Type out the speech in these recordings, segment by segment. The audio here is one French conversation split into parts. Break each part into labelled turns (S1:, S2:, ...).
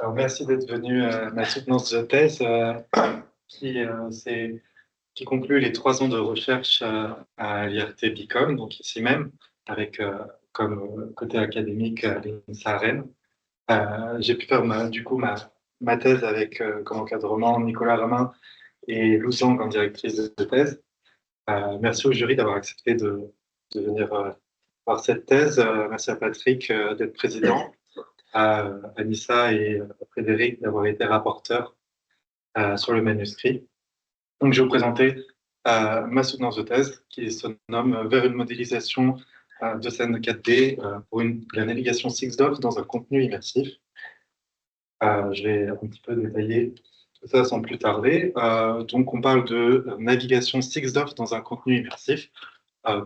S1: Alors, merci d'être venu à ma soutenance de thèse qui, qui conclut les 3 ans de recherche à l'IRT Bicom, donc ici même, avec comme côté académique l'INSA Rennes. J'ai pu faire ma thèse avec comme encadrement Nicolas Ramin et Lou Zhang en directrice de thèse. Merci au jury d'avoir accepté de venir voir cette thèse. Merci à Patrick d'être président, à Anissa et Frédéric d'avoir été rapporteurs sur le manuscrit. Donc, je vais vous présenter ma soutenance de thèse qui se nomme Vers une modélisation de scène 4D pour la navigation 6DoF dans un contenu immersif. Je vais un petit peu détailler tout ça sans plus tarder. Donc, on parle de navigation 6DoF dans un contenu immersif.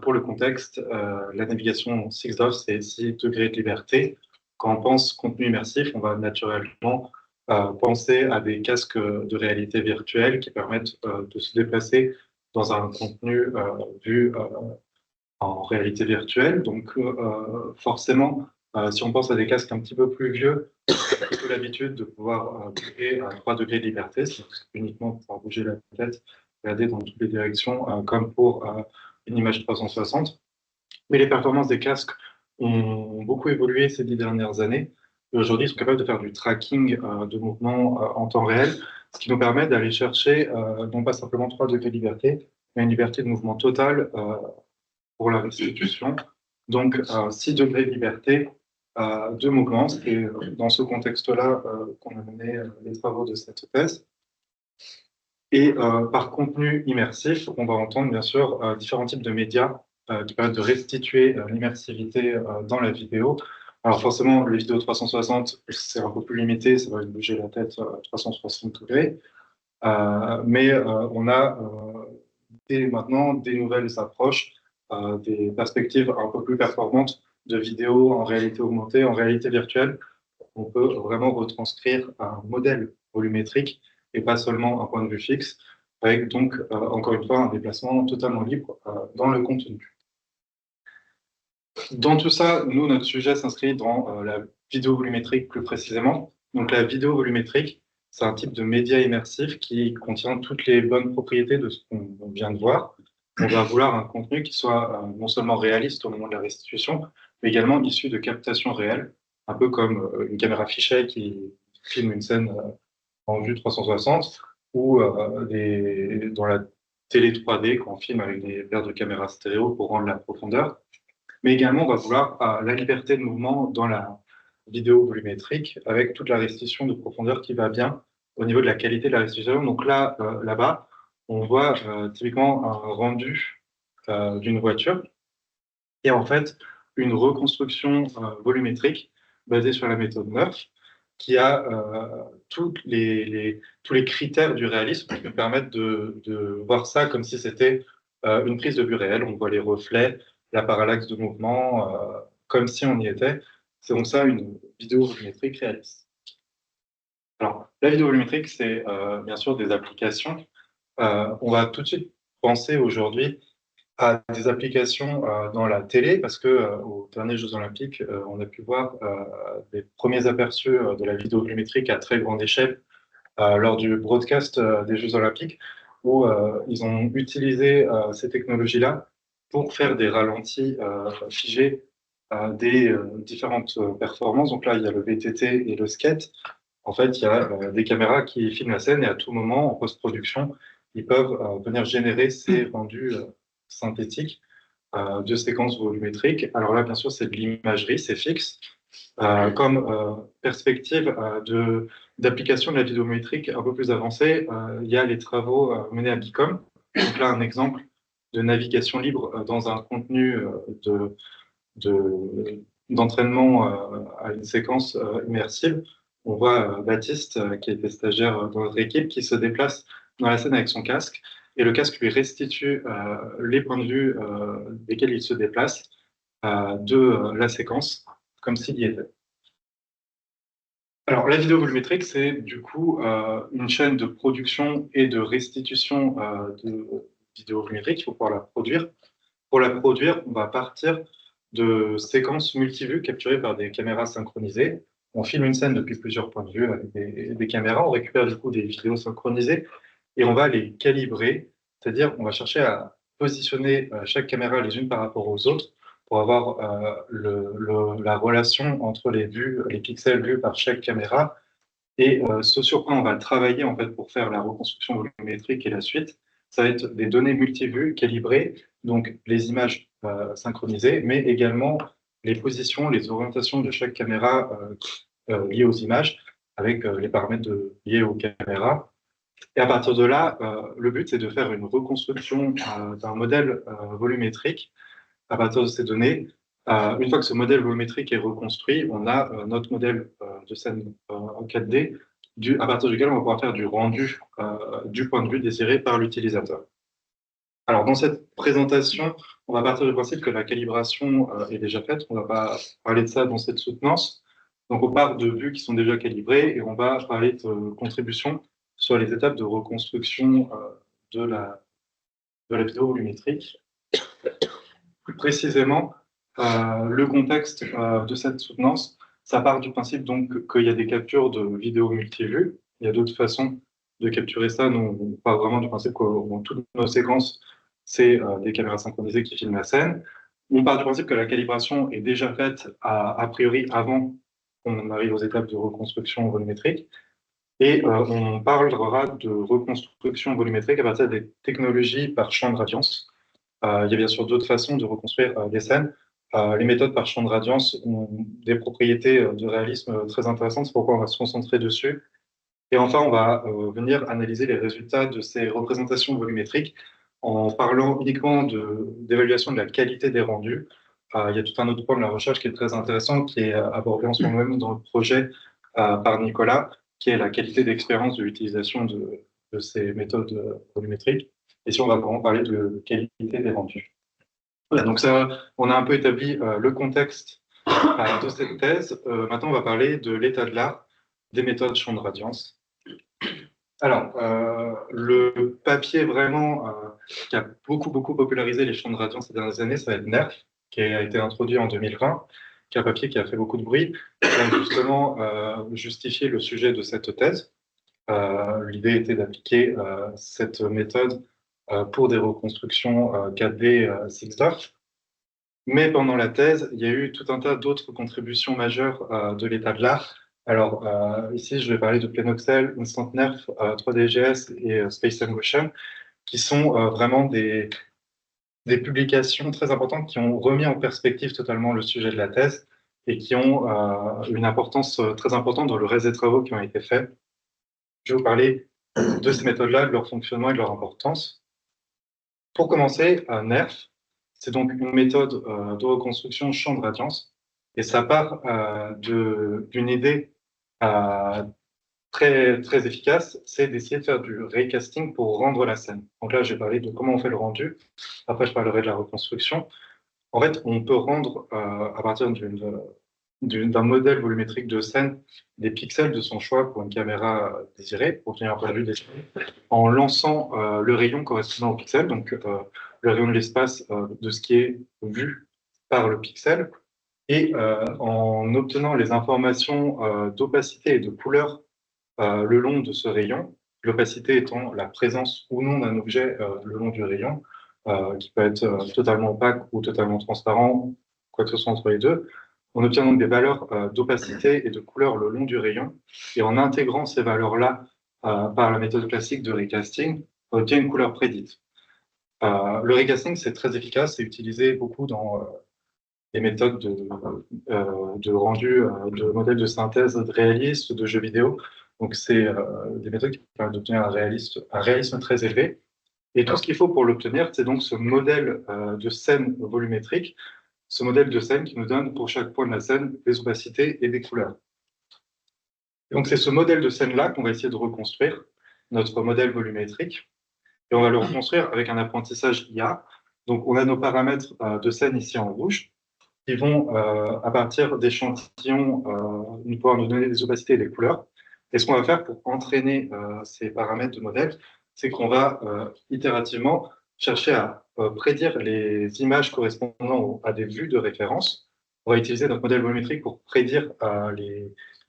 S1: Pour le contexte, la navigation 6DoF, c'est 6 degrés de liberté. Quand on pense contenu immersif, on va naturellement penser à des casques de réalité virtuelle qui permettent de se déplacer dans un contenu vu en réalité virtuelle. Donc, forcément, si on pense à des casques un petit peu plus vieux, on a plutôt l'habitude de pouvoir bouger à 3 degrés de liberté, c'est uniquement pouvoir bouger la tête, regarder dans toutes les directions, comme pour une image 360. Mais les performances des casques ont beaucoup évolué ces 10 dernières années. Et aujourd'hui, ils sont capables de faire du tracking de mouvements en temps réel, ce qui nous permet d'aller chercher non pas simplement 3 degrés de liberté, mais une liberté de mouvement totale pour la restitution. Donc, 6 degrés de liberté de mouvement. C'est dans ce contexte-là qu'on a mené les travaux de cette thèse. Et par contenu immersif, on va entendre bien sûr différents types de médias qui permettent de restituer l'immersivité dans la vidéo. Alors forcément, les vidéos 360, c'est un peu plus limité, ça va bouger la tête 360 degrés. Mais on a maintenant des nouvelles approches, des perspectives un peu plus performantes de vidéos en réalité augmentée, en réalité virtuelle. On peut vraiment retranscrire un modèle volumétrique et pas seulement un point de vue fixe, avec donc, encore une fois, un déplacement totalement libre dans le contenu. Dans tout ça, nous, notre sujet s'inscrit dans la vidéo volumétrique plus précisément. Donc la vidéo volumétrique, c'est un type de média immersif qui contient toutes les bonnes propriétés de ce qu'on vient de voir. On va vouloir un contenu qui soit non seulement réaliste au moment de la restitution, mais également issu de captations réelles, un peu comme une caméra fisheye qui filme une scène en vue 360 ou dans la télé 3D quand on filme avec des paires de caméras stéréo pour rendre la profondeur. Mais également, on va vouloir la liberté de mouvement dans la vidéo volumétrique avec toute la restitution de profondeur qui va bien au niveau de la qualité de la restitution. Donc là, là-bas, on voit typiquement un rendu d'une voiture et en fait une reconstruction volumétrique basée sur la méthode Neuf qui a tous les critères du réalisme qui nous permettent de voir ça comme si c'était une prise de vue réelle. On voit les reflets, la parallaxe de mouvement, comme si on y était. C'est donc ça une vidéo volumétrique réaliste. Alors, la vidéo volumétrique, c'est bien sûr des applications. On va tout de suite penser aujourd'hui à des applications dans la télé, parce que aux derniers Jeux Olympiques, on a pu voir des premiers aperçus de la vidéo volumétrique à très grande échelle lors du broadcast des Jeux Olympiques, où ils ont utilisé ces technologies-là pour faire des ralentis figés des différentes performances. Donc là, il y a le VTT et le skate. En fait, il y a des caméras qui filment la scène et à tout moment, en post-production, ils peuvent venir générer ces rendus synthétiques de séquences volumétriques. Alors là, bien sûr, c'est de l'imagerie, c'est fixe. Comme perspective d'application de la vidéo volumétrique un peu plus avancée, il y a les travaux menés à Bicom. Donc là, un exemple de navigation libre dans un contenu d'entraînement à une séquence immersive. On voit Baptiste, qui était stagiaire dans notre équipe, qui se déplace dans la scène avec son casque, et le casque lui restitue les points de vue desquels il se déplace de la séquence, comme s'il y était. Alors, la vidéo volumétrique, c'est du coup une chaîne de production et de restitution de vidéo volumétrique. Il faut pouvoir la produire. Pour la produire, on va partir de séquences multivues capturées par des caméras synchronisées. on filme une scène depuis plusieurs points de vue avec des caméras, on récupère du coup des vidéos synchronisées et on va les calibrer, c'est-à-dire on va chercher à positionner chaque caméra les unes par rapport aux autres pour avoir la relation entre les vues, les pixels vus par chaque caméra. Et ce sur quoi on va travailler en fait pour faire la reconstruction volumétrique et la suite, ça va être des données multivues calibrées, donc les images synchronisées, mais également les positions, les orientations de chaque caméra liées aux images, avec les paramètres liés aux caméras. Et à partir de là, le but c'est de faire une reconstruction d'un modèle volumétrique à partir de ces données. Une fois que ce modèle volumétrique est reconstruit, on a notre modèle de scène en 4D, à partir duquel on va pouvoir faire du rendu du point de vue désiré par l'utilisateur. Alors, dans cette présentation, on va partir du principe que la calibration est déjà faite. On ne va pas parler de ça dans cette soutenance. Donc, on part de vues qui sont déjà calibrées et on va parler de contribution sur les étapes de reconstruction de la vidéo volumétrique. Plus précisément, le contexte de cette soutenance, ça part du principe donc qu'il y a des captures de vidéos multivues. Il y a d'autres façons de capturer ça. Nous, on part vraiment du principe que dans toutes nos séquences, c'est des caméras synchronisées qui filment la scène. On part du principe que la calibration est déjà faite a priori avant qu'on arrive aux étapes de reconstruction volumétrique. Et on parlera de reconstruction volumétrique à partir des technologies par champ de radiance. Il y a bien sûr d'autres façons de reconstruire des scènes. Les méthodes par champ de radiance ont des propriétés de réalisme très intéressantes, c'est pourquoi on va se concentrer dessus. Et enfin, on va venir analyser les résultats de ces représentations volumétriques en parlant uniquement d'évaluation de la qualité des rendus. Il y a tout un autre point de la recherche qui est très intéressant, qui est abordé en ce moment même dans le projet par Nicolas, qui est la qualité d'expérience de l'utilisation de ces méthodes volumétriques. Et si on va vraiment parler de qualité des rendus. Voilà, donc ça, on a un peu établi le contexte de cette thèse. Maintenant, on va parler de l'état de l'art des méthodes champ de radiance. Alors, le papier vraiment qui a beaucoup popularisé les champs de radiance ces dernières années, ça va être NERF, qui a été introduit en 2020, qui est un papier qui a fait beaucoup de bruit, qui a justement justifié le sujet de cette thèse. L'idée était d'appliquer cette méthode pour des reconstructions 4D 6DoF. Mais pendant la thèse, il y a eu tout un tas d'autres contributions majeures de l'état de l'art. Alors, ici, je vais parler de Planoxel, Instant Nerf, 3DGS et Space and Motion, qui sont vraiment des publications très importantes qui ont remis en perspective totalement le sujet de la thèse et qui ont une importance très importante dans le reste des travaux qui ont été faits. Je vais vous parler de ces méthodes-là, de leur fonctionnement et de leur importance. Pour commencer, NERF, c'est donc une méthode de reconstruction champ de radiance, et ça part d'une idée très efficace, c'est d'essayer de faire du raycasting pour rendre la scène. Donc là, j'ai parlé de comment on fait le rendu, après je parlerai de la reconstruction. En fait, on peut rendre à partir d'un modèle volumétrique de scène des pixels de son choix pour une caméra désirée, pour obtenir un point de vue désiré, en lançant le rayon correspondant au pixel, donc le rayon de l'espace de ce qui est vu par le pixel, et en obtenant les informations d'opacité et de couleur le long de ce rayon, l'opacité étant la présence ou non d'un objet le long du rayon, qui peut être totalement opaque ou totalement transparent, quoi que ce soit entre les deux. On obtient donc des valeurs d'opacité et de couleur le long du rayon, et en intégrant ces valeurs-là par la méthode classique de raycasting, on obtient une couleur prédite. Le raycasting, c'est très efficace, c'est utilisé beaucoup dans les méthodes de rendu de modèles de synthèse réalistes, de jeux vidéo. Donc, c'est des méthodes qui permettent d'obtenir un réalisme très élevé. Et tout ce qu'il faut pour l'obtenir, c'est donc ce modèle de scène volumétrique, ce modèle de scène qui nous donne pour chaque point de la scène des opacités et des couleurs. Et donc, c'est ce modèle de scène-là qu'on va essayer de reconstruire, notre modèle volumétrique. Et on va le reconstruire avec un apprentissage IA. Donc, on a nos paramètres de scène ici en rouge, qui vont, à partir d'échantillons, pouvoir nous donner des opacités et des couleurs. Et ce qu'on va faire pour entraîner ces paramètres de modèle, c'est qu'on va itérativement chercher à prédire les images correspondant à des vues de référence. On va utiliser notre modèle volumétrique pour prédire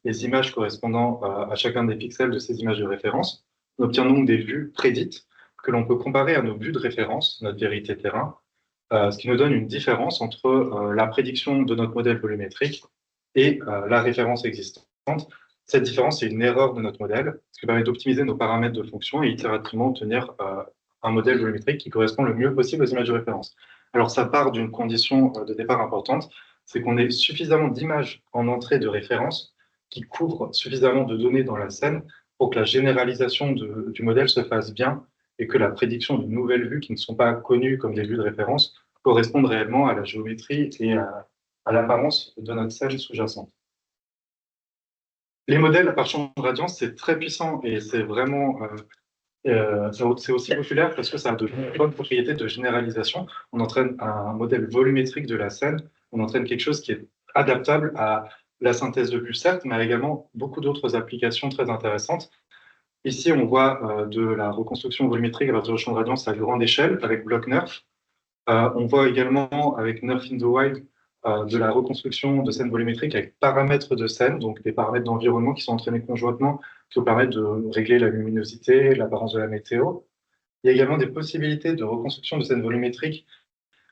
S1: les images correspondant à chacun des pixels de ces images de référence. On obtient donc des vues prédites que l'on peut comparer à nos vues de référence, notre vérité terrain, ce qui nous donne une différence entre la prédiction de notre modèle volumétrique et la référence existante. Cette différence est une erreur de notre modèle, ce qui permet d'optimiser nos paramètres de fonction et itérativement obtenir un modèle volumétrique qui correspond le mieux possible aux images de référence. Alors ça part d'une condition de départ importante, c'est qu'on ait suffisamment d'images en entrée de référence qui couvrent suffisamment de données dans la scène pour que la généralisation du modèle se fasse bien et que la prédiction de nouvelles vues qui ne sont pas connues comme des vues de référence correspondent réellement à la géométrie et à l'apparence de notre scène sous-jacente. Les modèles par champ de radiance, c'est très puissant et c'est vraiment c'est aussi populaire parce que ça a de bonnes propriétés de généralisation. On entraîne un modèle volumétrique de la scène, on entraîne quelque chose qui est adaptable à la synthèse de vue, certes, mais également beaucoup d'autres applications très intéressantes. Ici, on voit de la reconstruction volumétrique à partir de champ de radiance à grande échelle avec BlockNerf. On voit également avec Nerf in the Wild de la reconstruction de scènes volumétriques avec paramètres de scène, donc des paramètres d'environnement qui sont entraînés conjointement, qui nous permettent de régler la luminosité, l'apparence de la météo. Il y a également des possibilités de reconstruction de scènes volumétriques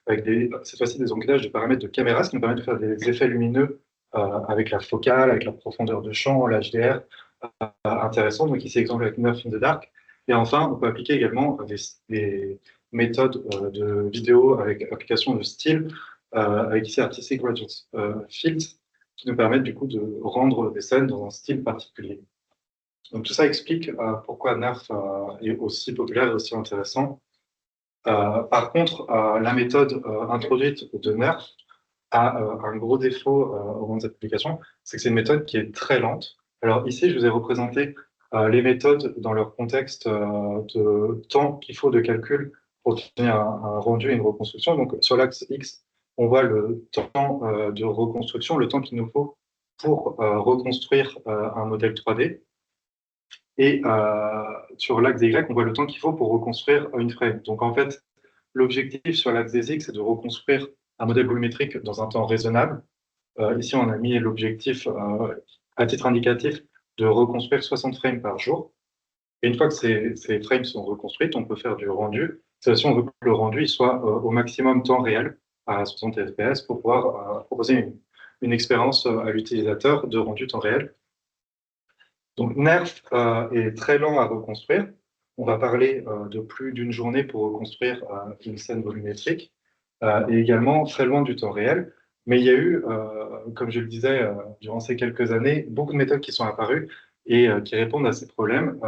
S1: avec cette fois-ci des ancrages de paramètres de caméra, ce qui nous permet de faire des effets lumineux avec la focale, avec la profondeur de champ, l'HDR, intéressant. Donc ici, exemple avec Nerf in the Dark. Et enfin, on peut appliquer également des méthodes de vidéo avec application de style, avec ici Artistic Gradient Fields, qui nous permettent du coup de rendre des scènes dans un style particulier. Donc tout ça explique pourquoi Nerf est aussi populaire et aussi intéressant. Par contre, la méthode introduite de Nerf a un gros défaut au moment de cette application, c'est que c'est une méthode qui est très lente. Alors ici, je vous ai représenté les méthodes dans leur contexte de temps qu'il faut de calcul pour obtenir un rendu et une reconstruction. Donc sur l'axe X, on voit le temps de reconstruction, le temps qu'il nous faut pour reconstruire un modèle 3D. Et sur l'axe des Y, on voit le temps qu'il faut pour reconstruire une frame. Donc en fait, l'objectif sur l'axe des X, c'est de reconstruire un modèle volumétrique dans un temps raisonnable. Ici, on a mis l'objectif à titre indicatif de reconstruire 60 frames par jour. Et une fois que ces frames sont reconstruites, on peut faire du rendu. Si on veut que le rendu il soit au maximum temps réel, à 60 fps, pour pouvoir proposer une expérience à l'utilisateur de rendu temps réel. Donc Nerf est très lent à reconstruire. On va parler de plus d'une journée pour reconstruire une scène volumétrique et également très loin du temps réel. Mais il y a eu, comme je le disais, durant ces quelques années, beaucoup de méthodes qui sont apparues et qui répondent à ces problèmes.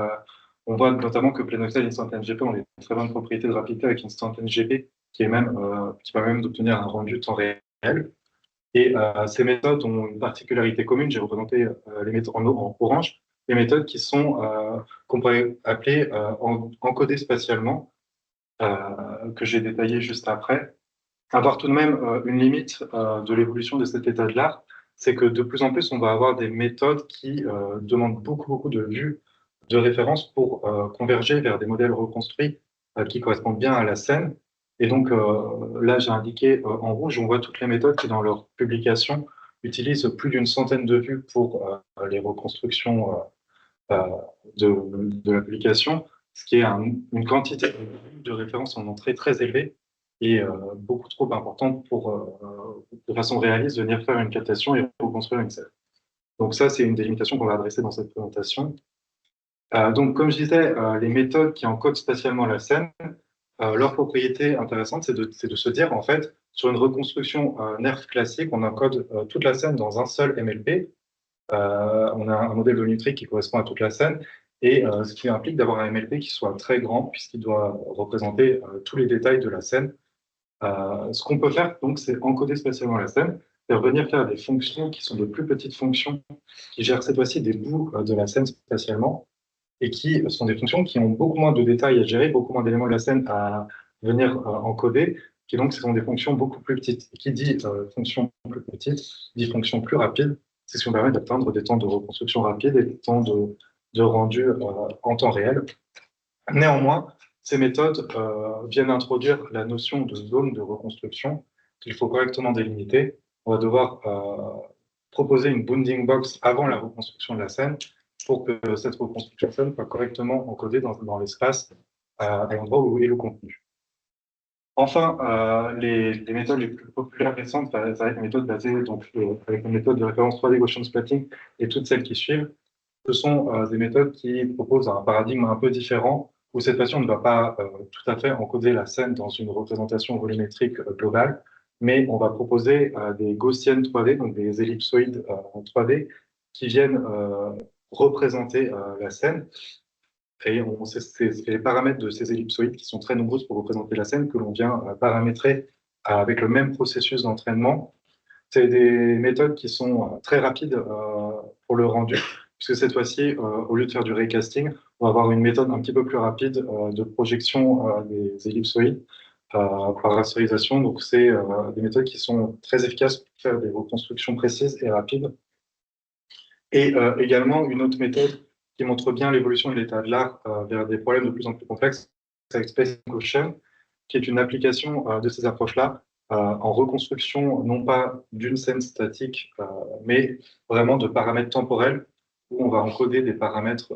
S1: On voit notamment que PlenOxel et InstantNGP ont des très bonnes propriétés de rapidité avec InstantNGP qui permet même d'obtenir un rendu temps réel. Et ces méthodes ont une particularité commune. J'ai représenté les méthodes en orange, les méthodes qui sont qu'on pourrait appeler encodées spatialement, que j'ai détaillé juste après. Avoir tout de même une limite de l'évolution de cet état de l'art, c'est que de plus en plus, on va avoir des méthodes qui demandent beaucoup de vues de référence pour converger vers des modèles reconstruits qui correspondent bien à la scène. Et donc là, j'ai indiqué en rouge, on voit toutes les méthodes qui, dans leur publication, utilisent plus d'une centaine de vues pour les reconstructions euh, de l'application, ce qui est une quantité de références en entrée très élevée et beaucoup trop importante pour, de façon réaliste, venir faire une captation et reconstruire une scène. Donc ça, c'est une des limitations qu'on va adresser dans cette présentation. Donc, comme je disais, les méthodes qui encodent spatialement la scène, leur propriété intéressante, c'est de se dire, en fait, sur une reconstruction NERF classique, on encode toute la scène dans un seul MLP. On a un modèle volumétrique qui correspond à toute la scène, et ce qui implique d'avoir un MLP qui soit très grand, puisqu'il doit représenter tous les détails de la scène. Ce qu'on peut faire, donc, c'est encoder spatialement la scène, et venir faire des fonctions qui sont de plus petites fonctions, qui gèrent cette fois-ci des bouts de la scène spatialement, et qui sont des fonctions qui ont beaucoup moins de détails à gérer, beaucoup moins d'éléments de la scène à venir encoder, qui donc ce sont des fonctions beaucoup plus petites. Et qui dit fonction plus petite, dit fonction plus rapide, c'est ce qui nous permet d'atteindre des temps de reconstruction rapide et des temps de rendu en temps réel. Néanmoins, ces méthodes viennent introduire la notion de zone de reconstruction qu'il faut correctement délimiter. On va devoir proposer une bounding box avant la reconstruction de la scène pour que cette reconstruction de scène soit correctement encodée dans l'espace à l'endroit où est le contenu. Enfin, les méthodes les plus populaires récentes, ça va être les méthodes basées donc, avec la méthode de référence 3D Gaussian Splatting et toutes celles qui suivent. Ce sont des méthodes qui proposent un paradigme un peu différent, où cette fois-ci, on ne va pas tout à fait encoder la scène dans une représentation volumétrique globale, mais on va proposer des Gaussiennes 3D, donc des ellipsoïdes en 3D, qui viennent représenter la scène. Et c'est les paramètres de ces ellipsoïdes qui sont très nombreuses pour représenter la scène que l'on vient paramétrer avec le même processus d'entraînement. C'est des méthodes qui sont très rapides pour le rendu, puisque cette fois-ci, au lieu de faire du raycasting, on va avoir une méthode un petit peu plus rapide de projection des ellipsoïdes par rasterisation. Donc, c'est des méthodes qui sont très efficaces pour faire des reconstructions précises et rapides. Et également, une autre méthode qui montre bien l'évolution de l'état de l'art vers des problèmes de plus en plus complexes, c'est Space Gaussian, qui est une application de ces approches-là en reconstruction, non pas d'une scène statique, mais vraiment de paramètres temporels, où on va encoder des paramètres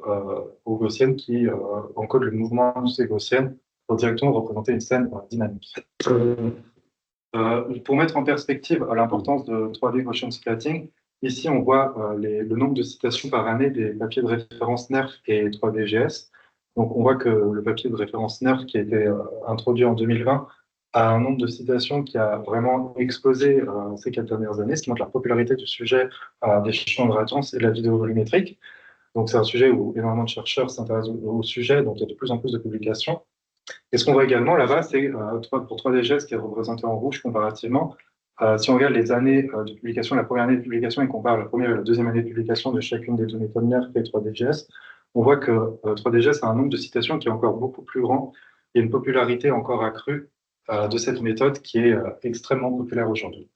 S1: aux gaussiennes qui encodent le mouvement de ces gaussiennes pour directement représenter une scène dynamique. Pour mettre en perspective l'importance de 3D Gaussian Splatting, ici on voit le nombre de citations par année des papiers de référence NERF et 3DGS. Donc on voit que le papier de référence NERF qui a été introduit en 2020 a un nombre de citations qui a vraiment explosé ces 4 dernières années, ce qui montre la popularité du sujet des champs de radiance et de la vidéo volumétrique. Donc c'est un sujet où énormément de chercheurs s'intéressent au sujet, donc il y a de plus en plus de publications. Et ce qu'on voit également là-bas, c'est pour 3DGS qui est représenté en rouge comparativement. Si on regarde les années de publication, la première année de publication et qu'on compare la première et la deuxième année de publication de chacune des deux méthodes NERF et 3DGS, on voit que 3DGS a un nombre de citations qui est encore beaucoup plus grand et une popularité encore accrue de cette méthode qui est extrêmement populaire aujourd'hui.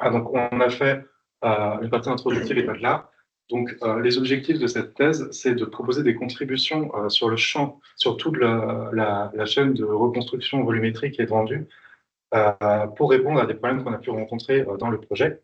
S1: Donc on a fait une partie introductive et pas de là. Donc, les objectifs de cette thèse, c'est de proposer des contributions sur le champ, sur toute la chaîne de reconstruction volumétrique et de rendu, pour répondre à des problèmes qu'on a pu rencontrer dans le projet.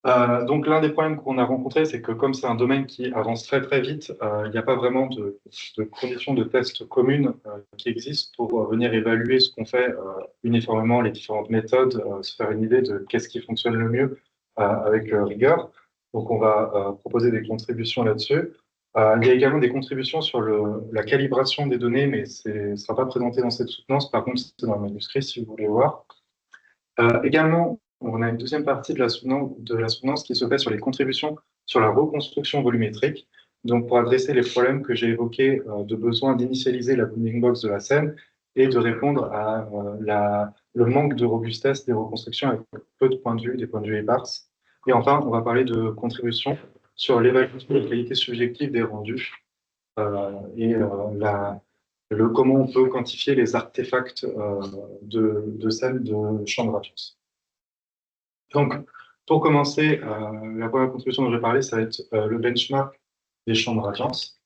S1: Donc, l'un des problèmes qu'on a rencontrés, c'est que comme c'est un domaine qui avance très très vite, il n'y a pas vraiment de conditions de test communes qui existent pour venir évaluer ce qu'on fait uniformément, les différentes méthodes, se faire une idée de qu'est-ce qui fonctionne le mieux avec rigueur. Donc, on va proposer des contributions là-dessus. Il y a également des contributions sur la calibration des données, mais ce ne sera pas présenté dans cette soutenance. Par contre, c'est dans le manuscrit si vous voulez voir. Également, on a une deuxième partie de la soutenance qui se fait sur les contributions sur la reconstruction volumétrique. Donc, pour adresser les problèmes que j'ai évoqués de besoin d'initialiser la bounding box de la scène et de répondre à le manque de robustesse des reconstructions avec peu de points de vue, des points de vue éparses. Et enfin, on va parler de contributions sur l'évaluation de la qualité subjective des rendus et comment on peut quantifier les artefacts de scènes de champ de radiance. Donc, pour commencer, la première contribution dont je vais parler, ça va être le benchmark des champs de radiance.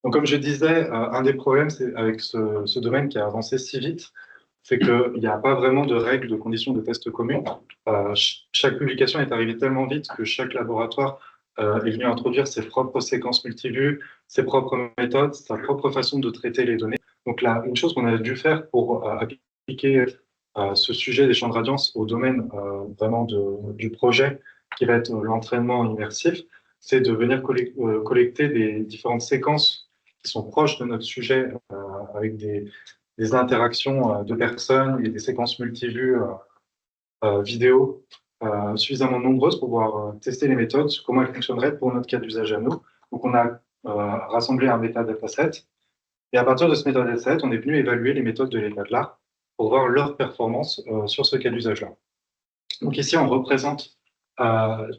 S1: Donc, comme je disais, un des problèmes avec ce domaine qui a avancé si vite, c'est qu'il n'y a pas vraiment de règles, de conditions de test communes. Chaque publication est arrivée tellement vite que chaque laboratoire est venu introduire ses propres séquences multivues, ses propres méthodes, sa propre façon de traiter les données. Donc là, une chose qu'on a dû faire pour appliquer ce sujet des champs de radiance au domaine vraiment du projet qui va être l'entraînement immersif, c'est de venir collecter des différentes séquences qui sont proches de notre sujet avec des interactions de personnes et des séquences multivues vidéo suffisamment nombreuses pour pouvoir tester les méthodes, comment elles fonctionneraient pour notre cas d'usage à nous. Donc, on a rassemblé un métadataset. Et à partir de ce métadataset, on est venu évaluer les méthodes de l'état de l'art pour voir leur performance sur ce cas d'usage-là. Donc ici, on représente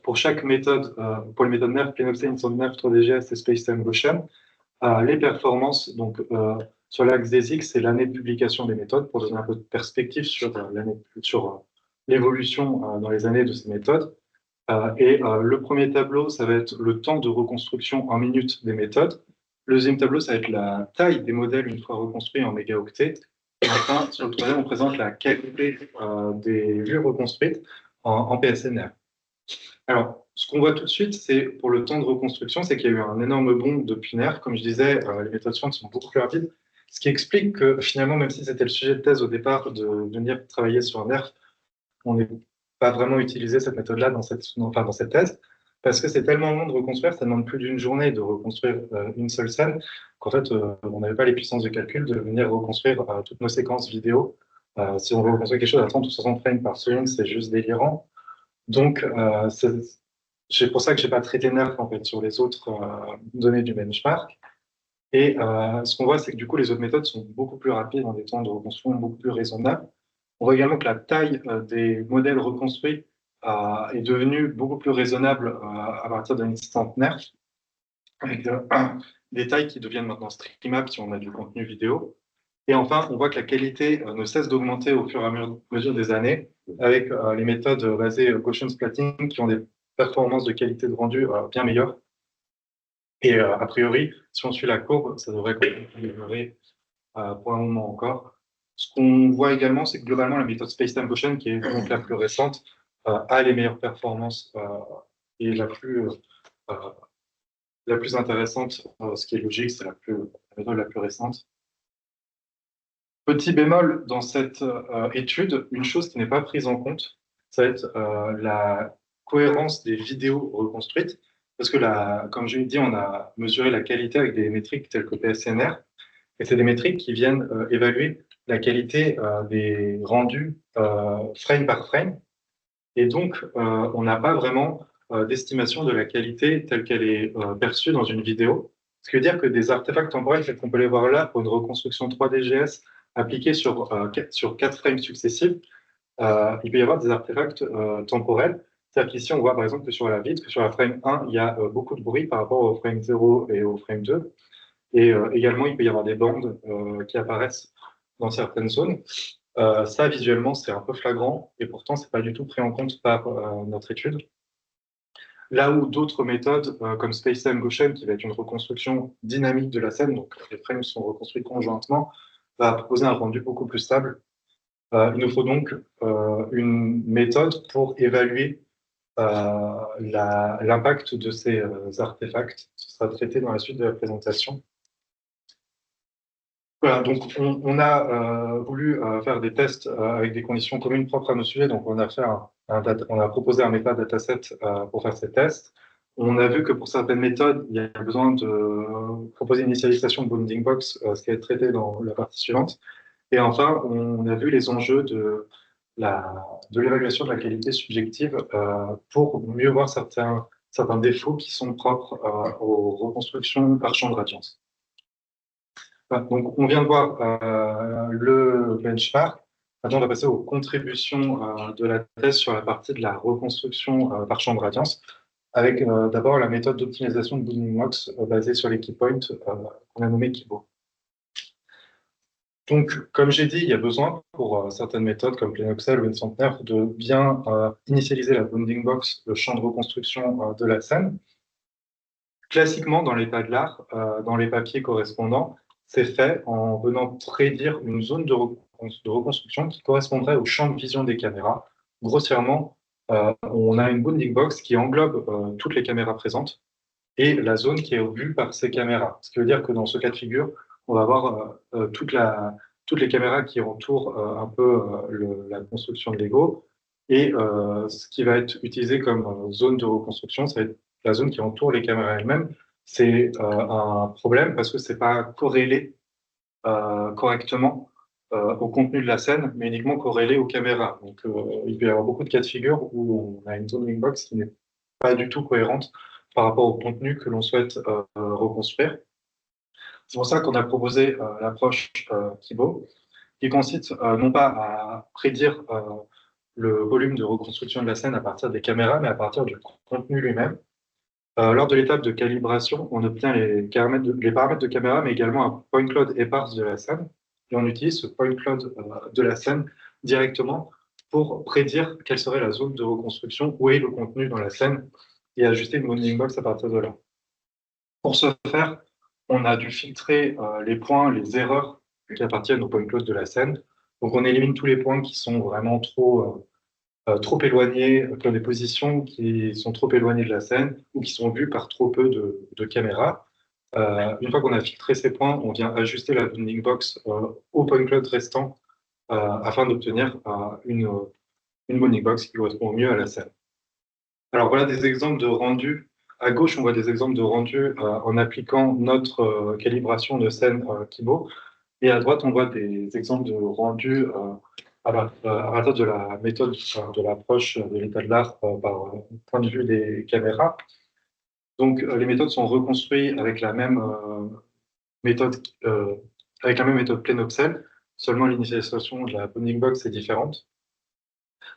S1: pour chaque méthode, pour les méthodes NERF, PNOPC, NERF, 3DGS et SpaceTime Gaussian, les performances, donc sur l'axe des X, c'est l'année de publication des méthodes pour donner un peu de perspective sur l'évolution dans les années de ces méthodes. Le premier tableau, ça va être le temps de reconstruction en minutes des méthodes. Le deuxième tableau, ça va être la taille des modèles une fois reconstruits en mégaoctets. Et enfin, sur le troisième, on présente la qualité des vues reconstruites en PSNR. Alors, ce qu'on voit tout de suite, c'est pour le temps de reconstruction, c'est qu'il y a eu un énorme bond depuis NERF. Comme je disais, les méthodes suivantes sont beaucoup plus rapides, ce qui explique que finalement, même si c'était le sujet de thèse au départ de venir travailler sur NERF, on n'est pas vraiment utilisé cette méthode-là dans cette thèse, parce que c'est tellement long de reconstruire, ça demande plus d'une journée de reconstruire une seule scène, qu'en fait, on n'avait pas les puissances de calcul de venir reconstruire toutes nos séquences vidéo. Si on veut reconstruire quelque chose à 30 ou 60 frames par seconde, c'est juste délirant. Donc, c'est pour ça que je n'ai pas traité NERF en fait, sur les autres données du benchmark. Et ce qu'on voit, c'est que du coup, les autres méthodes sont beaucoup plus rapides, dans des temps de reconstruction beaucoup plus raisonnables. On voit également que la taille des modèles reconstruits est devenue beaucoup plus raisonnable à partir d'un instant NERF, avec des tailles qui deviennent maintenant streamables si on a du contenu vidéo. Et enfin, on voit que la qualité ne cesse d'augmenter au fur et à mesure des années, avec les méthodes basées Gaussian splatting qui ont des performances de qualité de rendu bien meilleures. Et a priori, si on suit la courbe, ça devrait améliorer pour un moment encore. Ce qu'on voit également, c'est que globalement, la méthode Space-Time Gaussian, qui est donc la plus récente, a les meilleures performances et la plus intéressante, ce qui est logique, c'est la méthode la plus récente. Petit bémol dans cette étude, une chose qui n'est pas prise en compte, ça va être la cohérence des vidéos reconstruites, parce que comme je l'ai dit, on a mesuré la qualité avec des métriques telles que PSNR, et c'est des métriques qui viennent évaluer la qualité des rendus frame par frame, et donc on n'a pas vraiment d'estimation de la qualité telle qu'elle est perçue dans une vidéo. Ce qui veut dire que des artefacts temporels, tels qu'on peut les voir là, pour une reconstruction 3DGS appliquée sur 4 frames successifs, il peut y avoir des artefacts temporels. C'est-à-dire qu'ici, on voit par exemple que sur la vitre, que sur la frame 1, il y a beaucoup de bruit par rapport au frame 0 et au frame 2. Et également, il peut y avoir des bandes qui apparaissent dans certaines zones. Ça, visuellement, c'est un peu flagrant, et pourtant, ce n'est pas du tout pris en compte par notre étude. Là où d'autres méthodes, comme Space-Time Gaussian, qui va être une reconstruction dynamique de la scène, donc les frames sont reconstruits conjointement, va proposer un rendu beaucoup plus stable. Il nous faut donc une méthode pour évaluer l'impact de ces artefacts. Ce sera traité dans la suite de la présentation. Voilà, donc on a voulu faire des tests avec des conditions communes propres à nos sujets. Donc on a proposé un métadataset pour faire ces tests. On a vu que pour certaines méthodes, il y a besoin de proposer une initialisation de bounding box, ce qui va être traité dans la partie suivante. Et enfin, on a vu les enjeux de l'évaluation de la qualité subjective pour mieux voir certains défauts qui sont propres aux reconstructions par champ de radiance. Donc, on vient de voir le benchmark. Maintenant, on va passer aux contributions de la thèse sur la partie de la reconstruction par champ de radiance, avec d'abord la méthode d'optimisation de bounding box basée sur les key points qu'on a nommé Kibo. Donc, comme j'ai dit, il y a besoin pour certaines méthodes comme Planoxel ou N-Centenaire de bien initialiser la bounding box, le champ de reconstruction de la scène. Classiquement, dans l'état de l'art, dans les papiers correspondants, c'est fait en venant prédire une zone de reconstruction qui correspondrait au champ de vision des caméras. Grossièrement, on a une bounding box qui englobe toutes les caméras présentes et la zone qui est vue par ces caméras. Ce qui veut dire que dans ce cas de figure, on va avoir toutes les caméras qui entourent un peu la construction de Lego. Et ce qui va être utilisé comme zone de reconstruction, ça va être la zone qui entoure les caméras elles-mêmes. C'est un problème parce que ce n'est pas corrélé correctement au contenu de la scène, mais uniquement corrélé aux caméras. Donc, il peut y avoir beaucoup de cas de figure où on a une zoning box qui n'est pas du tout cohérente par rapport au contenu que l'on souhaite reconstruire. C'est pour ça qu'on a proposé l'approche Kibo, qui consiste non pas à prédire le volume de reconstruction de la scène à partir des caméras, mais à partir du contenu lui-même. Lors de l'étape de calibration, on obtient les paramètres de caméra, mais également un point cloud éparse de la scène. Et on utilise ce point cloud de la scène directement pour prédire quelle serait la zone de reconstruction, où est le contenu dans la scène, et ajuster une bounding box à partir de là. Pour ce faire, on a dû filtrer les points, les erreurs qui appartiennent au point cloud de la scène. Donc on élimine tous les points qui sont vraiment trop trop éloignées, qui ont des positions qui sont trop éloignées de la scène ou qui sont vues par trop peu de caméras. Une fois qu'on a filtré ces points, on vient ajuster la bounding box au point cloud restant afin d'obtenir une bounding box qui correspond au mieux à la scène. Alors voilà des exemples de rendus. À gauche, on voit des exemples de rendus en appliquant notre calibration de scène Kibo. Et à droite, on voit des exemples de rendus à partir de la méthode, de l'approche de l'état de l'art par point de vue des caméras. Donc, les méthodes sont reconstruites méthode, euh, avec la même méthode PlenOpsel, seulement l'initialisation de la bounding box est différente.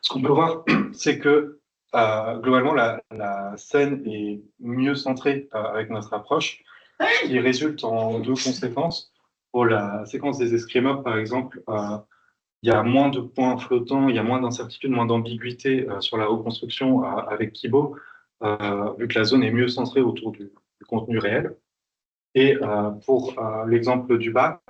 S1: Ce qu'on peut voir, c'est que globalement, la scène est mieux centrée avec notre approche, ce qui résulte en deux conséquences. Pour la séquence des escrimeurs, par exemple, il y a moins de points flottants, il y a moins d'incertitude, moins d'ambiguïté sur la reconstruction avec Kibo, vu que la zone est mieux centrée autour du contenu réel. Et pour l'exemple du bas,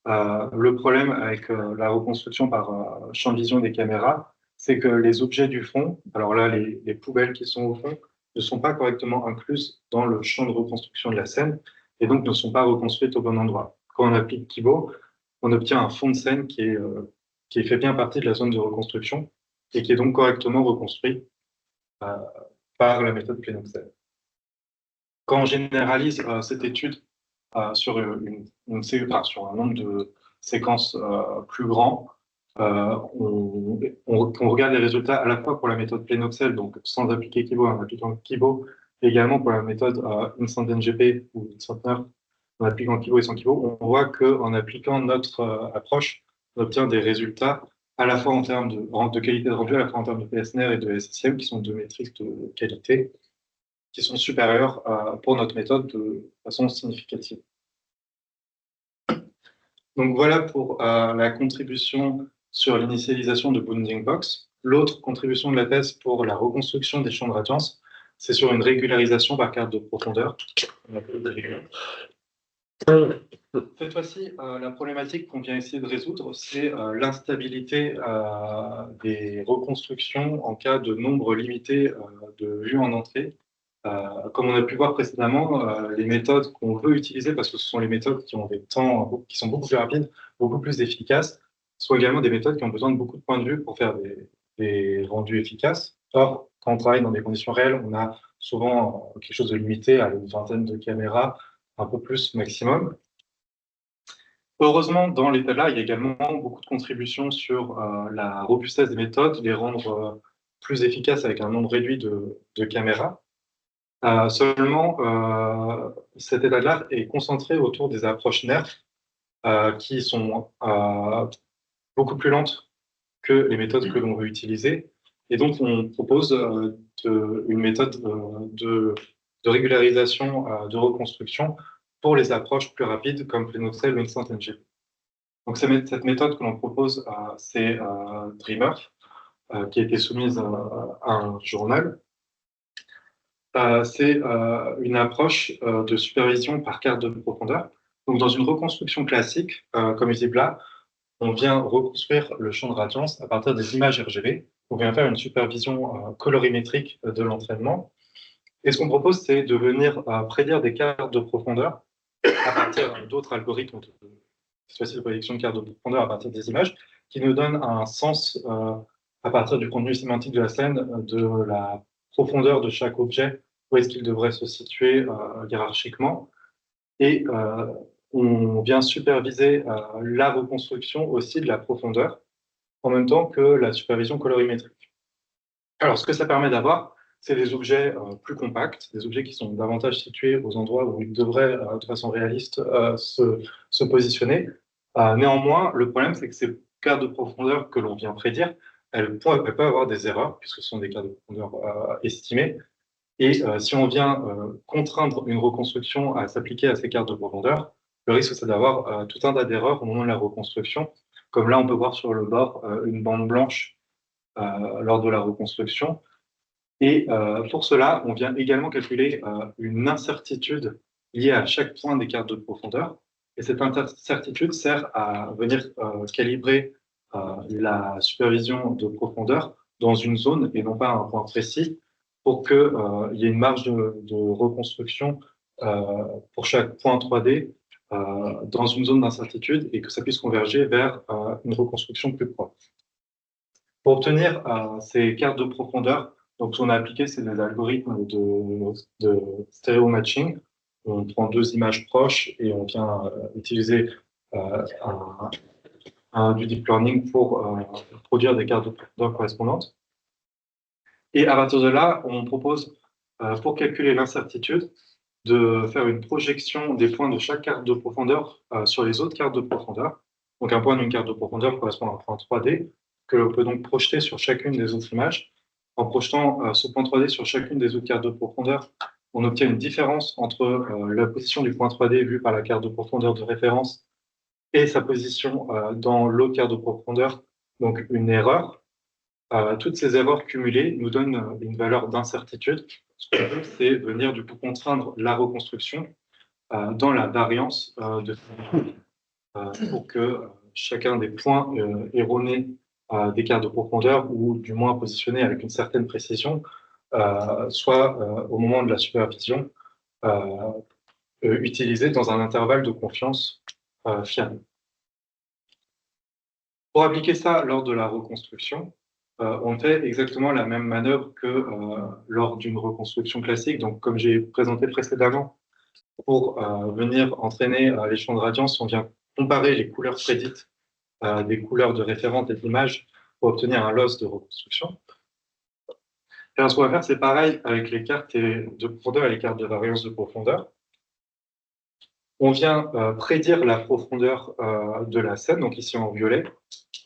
S1: le problème avec la reconstruction par champ de vision des caméras, c'est que les objets du fond, alors là, les poubelles qui sont au fond, ne sont pas correctement incluses dans le champ de reconstruction de la scène et donc ne sont pas reconstruites au bon endroit. Quand on applique Kibo, on obtient un fond de scène qui fait bien partie de la zone de reconstruction et qui est donc correctement reconstruit euh, par la méthode PlenOpsel. Quand on généralise cette étude sur sur un nombre de séquences plus grand, on regarde les résultats à la fois pour la méthode PlenOpsel, donc sans appliquer Kibo, en appliquant Kibo, et également pour la méthode InstantNGP ou InstantNearf, en appliquant Kibo et sans Kibo. On voit qu'en appliquant notre approche, on obtient des résultats à la fois en termes de qualité de rendu, à la fois en termes de PSNR et de SSIM, qui sont deux métriques de qualité, qui sont supérieures pour notre méthode de façon significative. Donc voilà pour la contribution sur l'initialisation de Bounding Box. L'autre contribution de la thèse pour la reconstruction des champs de radiance, c'est sur une régularisation par carte de profondeur. Cette fois-ci, la problématique qu'on vient essayer de résoudre, c'est l'instabilité des reconstructions en cas de nombre limité de vues en entrée. Comme on a pu voir précédemment, les méthodes qu'on veut utiliser, parce que ce sont les méthodes qui ont des temps qui sont beaucoup plus rapides, beaucoup plus efficaces, sont également des méthodes qui ont besoin de beaucoup de points de vue pour faire des rendus efficaces. Or, quand on travaille dans des conditions réelles, on a souvent quelque chose de limité à une vingtaine de caméras, un peu plus maximum. Heureusement, dans l'état là, il y a également beaucoup de contributions sur la robustesse des méthodes, les rendre plus efficaces avec un nombre réduit de caméras. Seulement, cet état de l'art est concentré autour des approches NERF qui sont beaucoup plus lentes que les méthodes que l'on veut utiliser. Et donc, on propose une méthode de régularisation de reconstruction pour les approches plus rapides comme PlenOpsel ou InstantNGP. Donc, cette méthode que l'on propose, c'est Dreamer, qui a été soumise à un journal. C'est une approche de supervision par carte de profondeur. Donc, dans une reconstruction classique, comme visible là, on vient reconstruire le champ de radiance à partir des images RGB. On vient faire une supervision colorimétrique de l'entraînement. Et ce qu'on propose, c'est de venir prédire des cartes de profondeur à partir d'autres algorithmes, cette fois-ci de prédiction de cartes de profondeur à partir des images, qui nous donnent un sens à partir du contenu sémantique de la scène, de la profondeur de chaque objet, où est-ce qu'il devrait se situer hiérarchiquement. Et on vient superviser la reconstruction aussi de la profondeur, en même temps que la supervision colorimétrique. Alors, ce que ça permet d'avoir, c'est des objets plus compacts, des objets qui sont davantage situés aux endroits où ils devraient, de façon réaliste, se positionner. Néanmoins, le problème, c'est que ces cartes de profondeur que l'on vient prédire, elles peuvent avoir des erreurs, puisque ce sont des cartes de profondeur estimées. Et si on vient contraindre une reconstruction à s'appliquer à ces cartes de profondeur, le risque, c'est d'avoir tout un tas d'erreurs au moment de la reconstruction. Comme là, on peut voir sur le bord une bande blanche lors de la reconstruction. Et pour cela, on vient également calculer une incertitude liée à chaque point des cartes de profondeur. Et cette incertitude sert à venir calibrer la supervision de profondeur dans une zone et non pas à un point précis pour qu'il y ait une marge de reconstruction pour chaque point 3D dans une zone d'incertitude et que ça puisse converger vers une reconstruction plus proche. Pour obtenir ces cartes de profondeur, donc ce qu'on a appliqué, c'est des algorithmes de stéréo matching. On prend deux images proches et on vient utiliser du deep learning pour produire des cartes de profondeur correspondantes. Et à partir de là, on propose, pour calculer l'incertitude, de faire une projection des points de chaque carte de profondeur sur les autres cartes de profondeur. Donc un point d'une carte de profondeur correspond à un point 3D que l'on peut donc projeter sur chacune des autres images. En projetant ce point 3D sur chacune des autres cartes de profondeur, on obtient une différence entre la position du point 3D vue par la carte de profondeur de référence et sa position dans l'autre carte de profondeur, donc une erreur. Toutes ces erreurs cumulées nous donnent une valeur d'incertitude. Ce qu'on veut, c'est venir du coup contraindre la reconstruction dans la variance pour que chacun des points erronés des cartes de profondeur, ou du moins positionnés avec une certaine précision, soit au moment de la supervision utilisé dans un intervalle de confiance fiable. Pour appliquer ça lors de la reconstruction, on fait exactement la même manœuvre que lors d'une reconstruction classique. Donc, comme j'ai présenté précédemment, pour venir entraîner les champs de radiance, on vient comparer les couleurs prédites des couleurs de référence et d'image pour obtenir un loss de reconstruction. Et ce qu'on va faire, c'est pareil avec les cartes de profondeur et les cartes de variance de profondeur. On vient prédire la profondeur de la scène, donc ici en violet.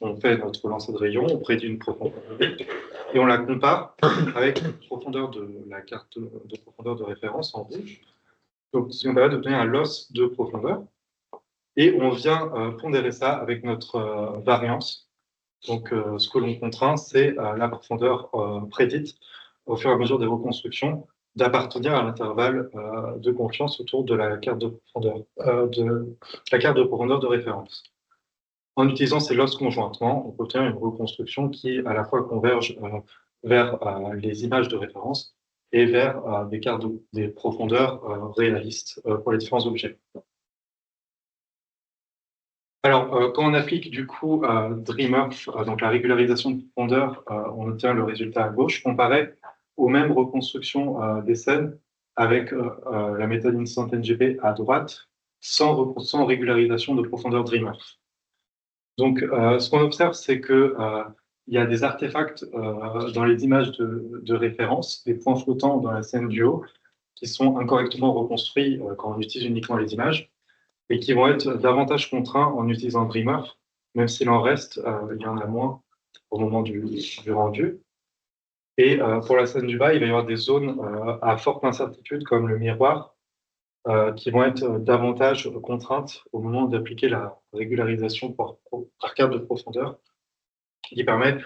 S1: On fait notre lancer de rayon, on prédit une profondeur et on la compare avec la profondeur de la carte de profondeur de référence en rouge. Donc, ce qui nous permet d'obtenir un loss de profondeur. Et on vient pondérer ça avec notre variance. Donc, ce que l'on contraint, c'est la profondeur prédite au fur et à mesure des reconstructions d'appartenir à l'intervalle de confiance autour de la carte de profondeur de référence. En utilisant ces losses conjointement, on peut obtenir une reconstruction qui à la fois converge vers les images de référence et vers des profondeurs réalistes pour les différents objets. Alors, quand on applique du coup Dreamer, donc la régularisation de profondeur, on obtient le résultat à gauche, comparé aux mêmes reconstructions des scènes avec la méthode Instant NGP à droite, sans régularisation de profondeur Dreamer. Donc, ce qu'on observe, c'est que il y a des artefacts dans les images de référence, des points flottants dans la scène du haut, qui sont incorrectement reconstruits quand on utilise uniquement les images, et qui vont être davantage contraints en utilisant Dreamer, même s'il en reste, il y en a moins au moment du rendu. Et pour la scène du bas, il va y avoir des zones à forte incertitude, comme le miroir, qui vont être davantage contraintes au moment d'appliquer la régularisation par carte de profondeur, qui permet,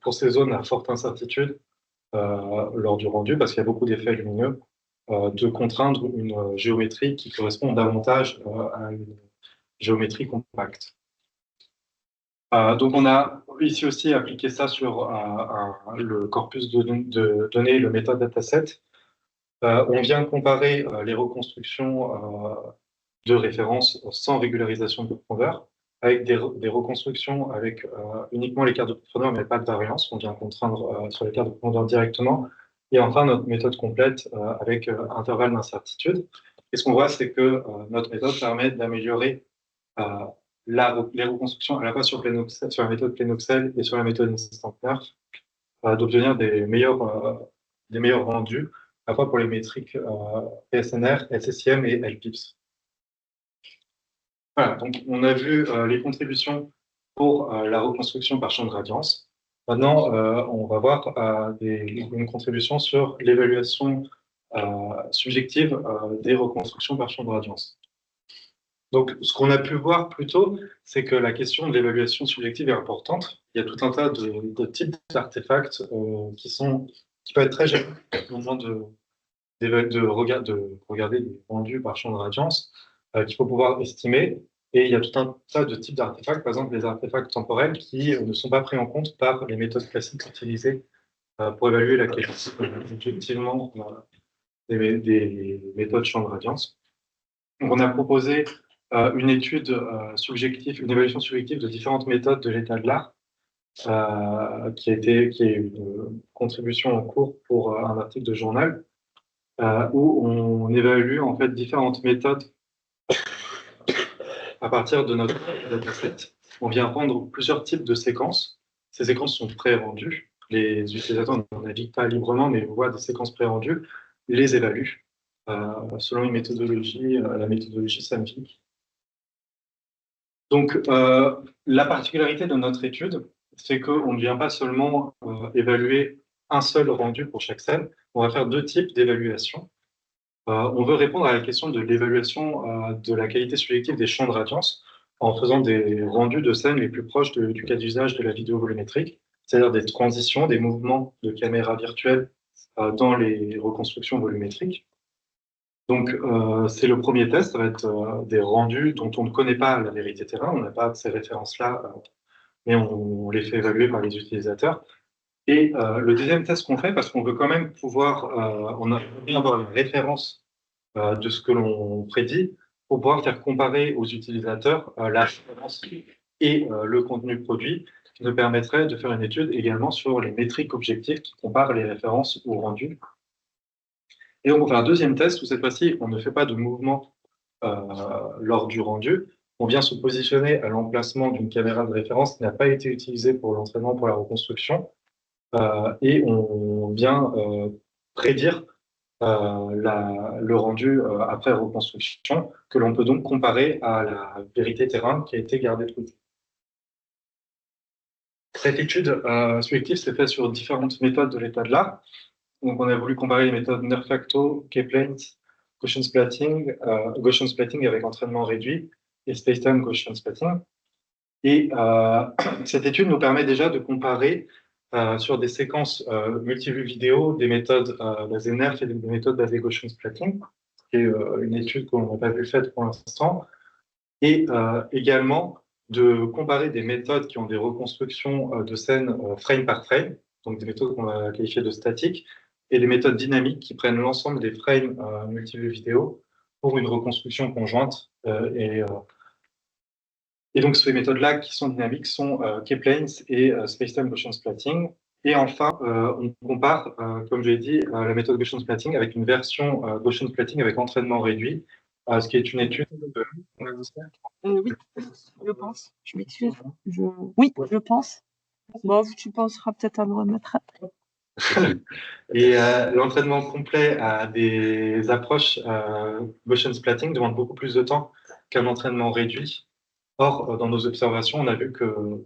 S1: pour ces zones à forte incertitude, lors du rendu, parce qu'il y a beaucoup d'effets lumineux, de contraindre une géométrie qui correspond davantage à une géométrie compacte. Donc on a ici aussi appliqué ça sur le corpus de données, le méthode dataset. On vient comparer les reconstructions de référence sans régularisation de profondeur, avec des reconstructions avec uniquement les cartes de profondeur, mais pas de variance. On vient contraindre sur les cartes de profondeur directement. Et enfin, notre méthode complète avec intervalle d'incertitude. Et ce qu'on voit, c'est que notre méthode permet d'améliorer les reconstructions à la fois sur la méthode Planoxel et sur la méthode Instant Nerf, d'obtenir des meilleurs rendus, à la fois pour les métriques PSNR, SSIM et LPIPS. Voilà, donc on a vu les contributions pour la reconstruction par champ de radiance. Maintenant, on va voir une contribution sur l'évaluation subjective des reconstructions par champ de radiance. Donc, ce qu'on a pu voir plus tôt, c'est que la question de l'évaluation subjective est importante. Il y a tout un tas de types d'artefacts qui peuvent être très gênants au moment de regarder des rendus par champ de radiance, qu'il faut pouvoir estimer. Et il y a tout un tas de types d'artefacts, par exemple les artefacts temporels, qui ne sont pas pris en compte par les méthodes classiques utilisées pour évaluer la qualité objectivement des méthodes champ de radiance. Donc, on a proposé une étude subjective, une évaluation subjective de différentes méthodes de l'état de l'art, qui est une contribution en cours pour un article de journal, où on évalue en fait différentes méthodes à partir de notre dataset. On vient rendre plusieurs types de séquences. Ces séquences sont pré-rendues. Les utilisateurs n'en naviguent pas librement, mais voient des séquences pré-rendues, les évaluent selon une méthodologie, la méthodologie SAMVIC. Donc, la particularité de notre étude, c'est qu'on ne vient pas seulement évaluer un seul rendu pour chaque scène, on va faire deux types d'évaluation. On veut répondre à la question de l'évaluation de la qualité subjective des champs de radiance en faisant des rendus de scènes les plus proches du cas d'usage de la vidéo volumétrique, c'est-à-dire des transitions, des mouvements de caméra virtuelle dans les reconstructions volumétriques. Donc, c'est le premier test, ça va être des rendus dont on ne connaît pas la vérité terrain, on n'a pas ces références-là, mais on les fait évaluer par les utilisateurs. Et le deuxième test qu'on fait, parce qu'on veut quand même pouvoir, on a bien avoir une référence de ce que l'on prédit, pour pouvoir faire comparer aux utilisateurs la référence et le contenu produit, qui nous permettrait de faire une étude également sur les métriques objectives qui comparent les références au rendu. Et donc, on fait un deuxième test où cette fois-ci, on ne fait pas de mouvement lors du rendu. On vient se positionner à l'emplacement d'une caméra de référence qui n'a pas été utilisée pour l'entraînement, pour la reconstruction, et on vient prédire le rendu après reconstruction, que l'on peut donc comparer à la vérité terrain qui a été gardée toute. Cette étude subjective s'est faite sur différentes méthodes de l'état de l'art. Donc, on a voulu comparer les méthodes NeRFacto, K-Planes, Gaussian splatting avec entraînement réduit et Spacetime Gaussian splatting. Et cette étude nous permet déjà de comparer sur des séquences multivues vidéo des méthodes basées NeRF et des méthodes basées Gaussian splatting, qui est une étude qu'on n'a pas vu faite pour l'instant, et également de comparer des méthodes qui ont des reconstructions de scènes frame par frame, donc des méthodes qu'on va qualifier de statiques, et des méthodes dynamiques qui prennent l'ensemble des frames multivues vidéo pour une reconstruction conjointe. Et donc, ces méthodes-là qui sont dynamiques sont K-Planes et Spacetime Gaussian splatting. Et enfin, on compare, comme je l'ai dit, la méthode Gaussian splatting avec une version Gaussian splatting avec entraînement réduit, ce qui est une étude.
S2: Oui, je pense. Je m'excuse. Oui, je pense. Bon, tu penseras peut-être à me remettre après.
S1: Et l'entraînement complet à des approches Gaussian splatting demande beaucoup plus de temps qu'un entraînement réduit. Or, dans nos observations, on a vu que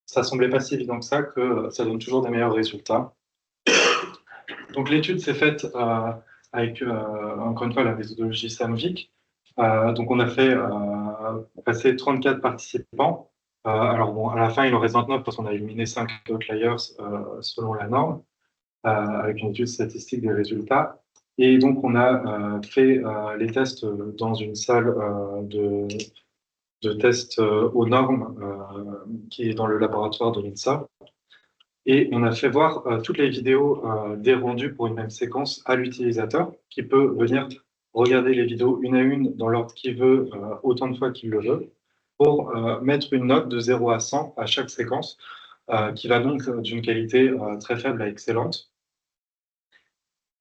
S1: ça semblait pas si évident que ça donne toujours des meilleurs résultats. Donc l'étude s'est faite avec, encore une fois, la méthodologie SAMVIC. Donc on a fait passer 34 participants. Alors bon, à la fin, il en reste 29 parce qu'on a éliminé 5 outliers selon la norme, avec une étude statistique des résultats. Et donc on a fait les tests dans une salle de tests aux normes qui est dans le laboratoire de l'INSA. Et on a fait voir toutes les vidéos des rendus pour une même séquence à l'utilisateur, qui peut venir regarder les vidéos une à une dans l'ordre qu'il veut, autant de fois qu'il le veut, pour mettre une note de 0 à 100 à chaque séquence, qui va donc d'une qualité très faible à excellente.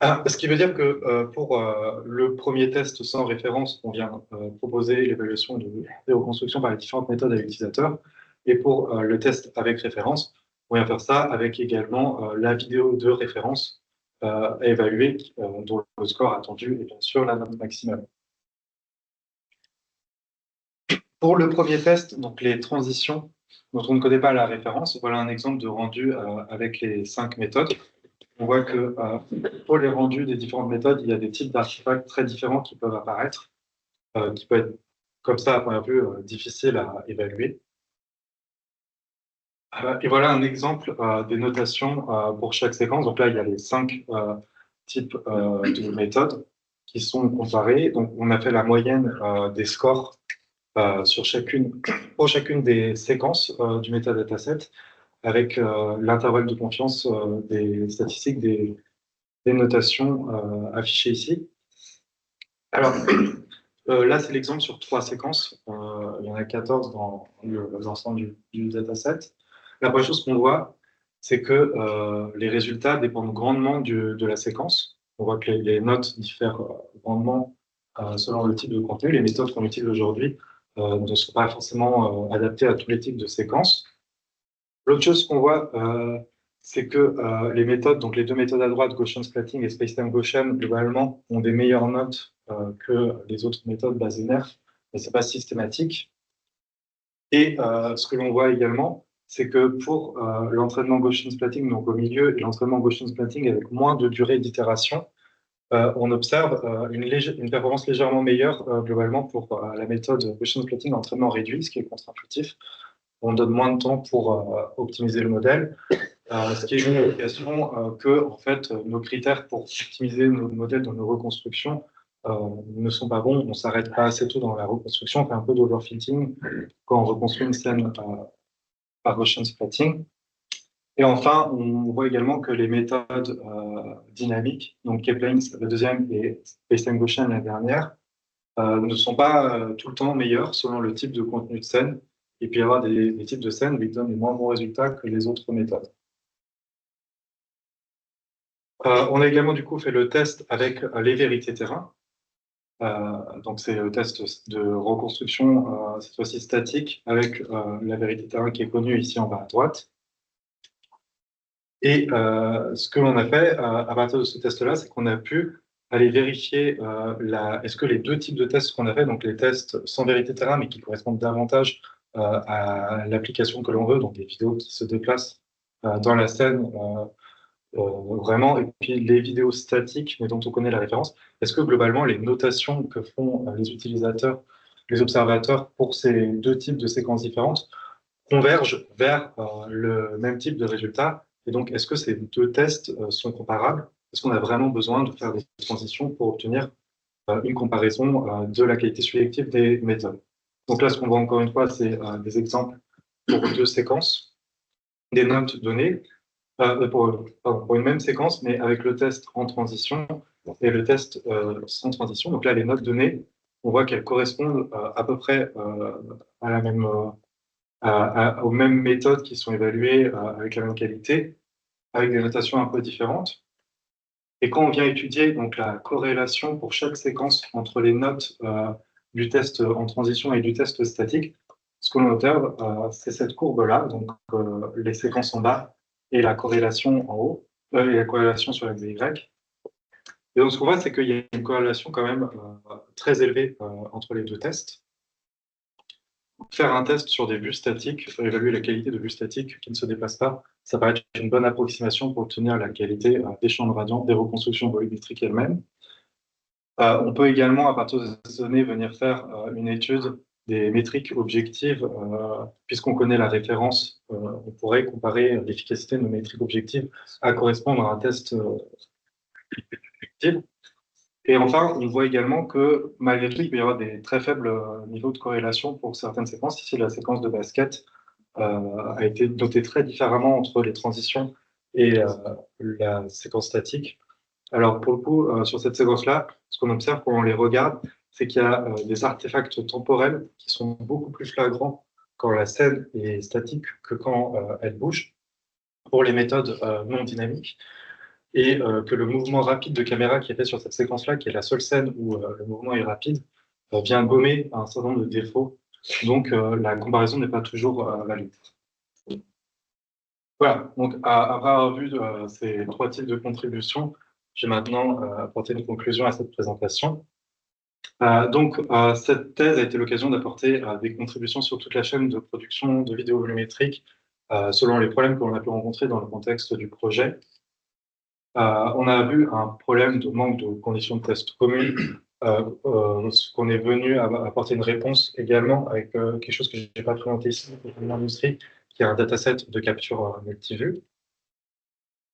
S1: Ce qui veut dire que pour le premier test sans référence, on vient proposer l'évaluation des reconstructions par les différentes méthodes à l'utilisateur. Et pour le test avec référence, on vient faire ça avec également la vidéo de référence à évaluer, dont le score attendu est bien sûr la note maximale. Pour le premier test, donc les transitions dont on ne connaît pas la référence, voilà un exemple de rendu avec les 5 méthodes. On voit que pour les rendus des différentes méthodes, il y a des types d'artefacts très différents qui peuvent apparaître, qui peuvent être, comme ça, à première vue, difficiles à évaluer. Et voilà un exemple des notations pour chaque séquence. Donc là, il y a les 5 types de méthodes qui sont comparés. Donc, on a fait la moyenne des scores pour chacune des séquences du metadataset, avec l'intervalle de confiance des statistiques des notations affichées ici. Alors, là, c'est l'exemple sur 3 séquences. Il y en a 14 dans l'ensemble du dataset. La première chose qu'on voit, c'est que les résultats dépendent grandement de la séquence. On voit que les notes diffèrent grandement selon le type de contenu. Les méthodes qu'on utilise aujourd'hui ne sont pas forcément adaptées à tous les types de séquences. L'autre chose qu'on voit, c'est que les méthodes, donc les deux méthodes à droite, Gaussian splatting et spacetime Gaussian, globalement, ont des meilleures notes que les autres méthodes basées NERF, mais ce n'est pas systématique. Et ce que l'on voit également, c'est que pour l'entraînement Gaussian splatting, donc au milieu, et l'entraînement Gaussian splatting avec moins de durée d'itération, on observe une performance légèrement meilleure globalement pour la méthode Gaussian splatting entraînement réduit, ce qui est contre-intuitif. On donne moins de temps pour optimiser le modèle, ce qui est une indication que en fait, nos critères pour optimiser nos modèles dans nos reconstructions ne sont pas bons. On ne s'arrête pas assez tôt dans la reconstruction, on fait un peu d'overfitting quand on reconstruit une scène par Gaussian splatting. Et enfin, on voit également que les méthodes dynamiques, donc Kepler la deuxième et spacetime Gaussian la dernière, ne sont pas tout le temps meilleurs selon le type de contenu de scène. Et puis il y avoir des types de scènes qui donnent des moins bons résultats que les autres méthodes. On a également du coup fait le test avec les vérités terrain. Donc c'est le test de reconstruction, cette fois-ci statique, avec la vérité terrain qui est connue ici en bas à droite. Et ce que l'on a fait à partir de ce test-là, c'est qu'on a pu aller vérifier est-ce que les deux types de tests qu'on a fait, donc les tests sans vérité terrain, mais qui correspondent davantage à l'application que l'on veut, donc des vidéos qui se déplacent dans la scène vraiment, et puis les vidéos statiques, mais dont on connaît la référence, est-ce que globalement les notations que font les utilisateurs, les observateurs pour ces deux types de séquences différentes convergent vers le même type de résultat? Et donc, est-ce que ces deux tests sont comparables? Est-ce qu'on a vraiment besoin de faire des transitions pour obtenir une comparaison de la qualité subjective des méthodes? Donc là, ce qu'on voit encore une fois, c'est des exemples pour deux séquences, des notes données, pour une même séquence, mais avec le test en transition et le test sans transition. Donc là, les notes données, on voit qu'elles correspondent à peu près à la même, aux mêmes méthodes qui sont évaluées avec la même qualité, avec des notations un peu différentes. Et quand on vient étudier donc, la corrélation pour chaque séquence entre les notes du test en transition et du test statique, ce que l'on observe, c'est cette courbe-là, donc les séquences en bas et la corrélation en haut, et la corrélation sur l'axe Y. Et donc ce qu'on voit, c'est qu'il y a une corrélation quand même très élevée entre les deux tests. Faire un test sur des vues statiques, évaluer la qualité de vues statiques qui ne se dépassent pas, ça paraît être une bonne approximation pour obtenir la qualité des champs de radians, des reconstructions volumétriques elles-mêmes. On peut également, à partir de ces données, venir faire une étude des métriques objectives, puisqu'on connaît la référence, on pourrait comparer l'efficacité de nos métriques objectives à correspondre à un test objectif. Et enfin, on voit également que malgré tout, il peut y avoir des très faibles niveaux de corrélation pour certaines séquences. Ici, la séquence de basket a été notée très différemment entre les transitions et la séquence statique. Alors, pour le coup, sur cette séquence-là, ce qu'on observe quand on les regarde, c'est qu'il y a des artefacts temporels qui sont beaucoup plus flagrants quand la scène est statique que quand elle bouge, pour les méthodes non dynamiques, et que le mouvement rapide de caméra qui est fait sur cette séquence-là, qui est la seule scène où le mouvement est rapide, vient gommer un certain nombre de défauts. Donc, la comparaison n'est pas toujours valide. Voilà, donc après avoir vu ces trois types de contributions, j'ai maintenant apporté une conclusion à cette présentation. Donc, cette thèse a été l'occasion d'apporter des contributions sur toute la chaîne de production de vidéos volumétriques selon les problèmes que l'on a pu rencontrer dans le contexte du projet. On a vu un problème de manque de conditions de test communes, ce qu'on est venu apporter une réponse également avec quelque chose que je n'ai pas présenté ici, l'industrie, qui est un dataset de capture multivue.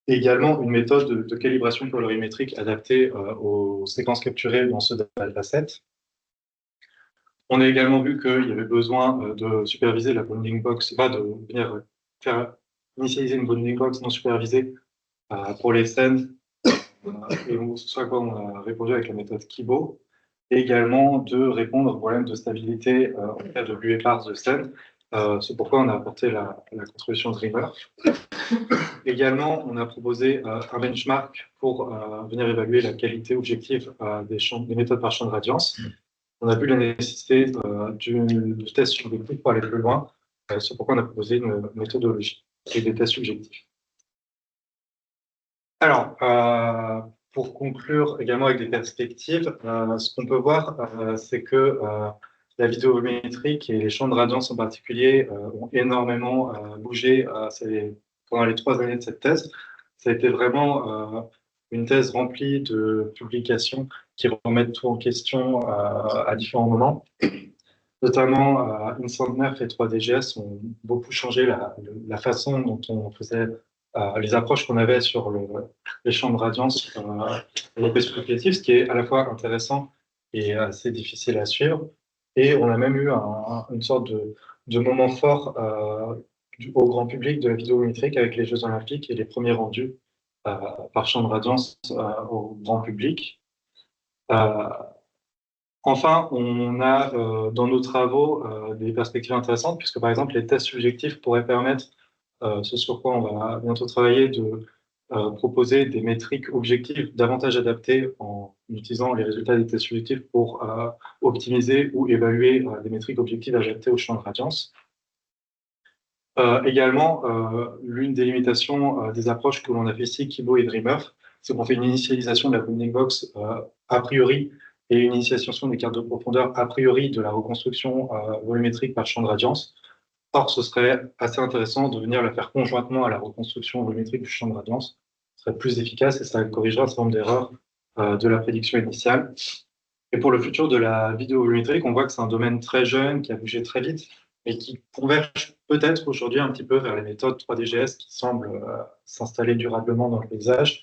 S1: Et également une méthode de calibration colorimétrique adaptée aux séquences capturées dans ce dataset. On a également vu qu'il y avait besoin de superviser la bounding box, pas de venir faire initialiser une bounding box non supervisée pour les scènes, et ce à quoi on a répondu avec la méthode Kibo, et également de répondre au problème de stabilité en cas de bulle éparse de scène. C'est pourquoi on a apporté la contribution Dreamer. Également, on a proposé un benchmark pour venir évaluer la qualité objective des méthodes par champ de radiance. On a vu la nécessité du test subjectif pour aller plus loin. C'est pourquoi on a proposé une méthodologie et des tests subjectifs. Alors, pour conclure également avec des perspectives, ce qu'on peut voir, c'est que la vidéométrique et les champs de radiance en particulier ont énormément bougé pendant les 3 années de cette thèse. Ça a été vraiment une thèse remplie de publications qui remettent tout en question à différents moments. Notamment, InSendNerf et 3DGS ont beaucoup changé la façon dont on faisait les approches qu'on avait sur les champs de radiance et les spéculatifs, ce qui est à la fois intéressant et assez difficile à suivre. Et on a même eu une sorte de moment fort au grand public de la vidéométrique avec les Jeux Olympiques et les premiers rendus par champ de radiance au grand public. Enfin, on a dans nos travaux des perspectives intéressantes, puisque par exemple, les tests subjectifs pourraient permettre, ce sur quoi on va bientôt travailler, de proposer des métriques objectives davantage adaptées en utilisant les résultats des tests subjectifs pour optimiser ou évaluer des métriques objectives adaptées au champ de radiance. Également, l'une des limitations des approches que l'on a fait ici, Kibo et Dreamer, c'est qu'on fait une initialisation de la bounding box a priori et une initialisation des cartes de profondeur a priori de la reconstruction volumétrique par champ de radiance. Or, ce serait assez intéressant de venir la faire conjointement à la reconstruction volumétrique du champ de radiance. Ce serait plus efficace et ça corrigera un certain nombre d'erreurs de la prédiction initiale. Et pour le futur de la vidéo volumétrique, on voit que c'est un domaine très jeune, qui a bougé très vite, et qui converge peut-être aujourd'hui un petit peu vers les méthodes 3DGS qui semblent s'installer durablement dans le paysage.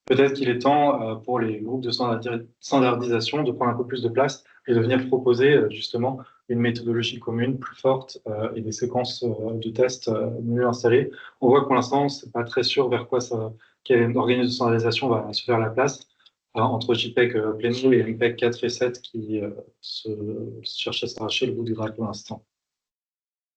S1: Peut-être qu'il est temps pour les groupes de standardisation de prendre un peu plus de place et de venir proposer justement une méthodologie commune plus forte et des séquences de tests mieux installées. On voit que pour l'instant, c'est pas très sûr vers quoi quel organisme de standardisation va se faire la place entre JPEG Pleno et MPEG 4 et 7 qui se cherchent à s'arracher le bout du bras pour l'instant.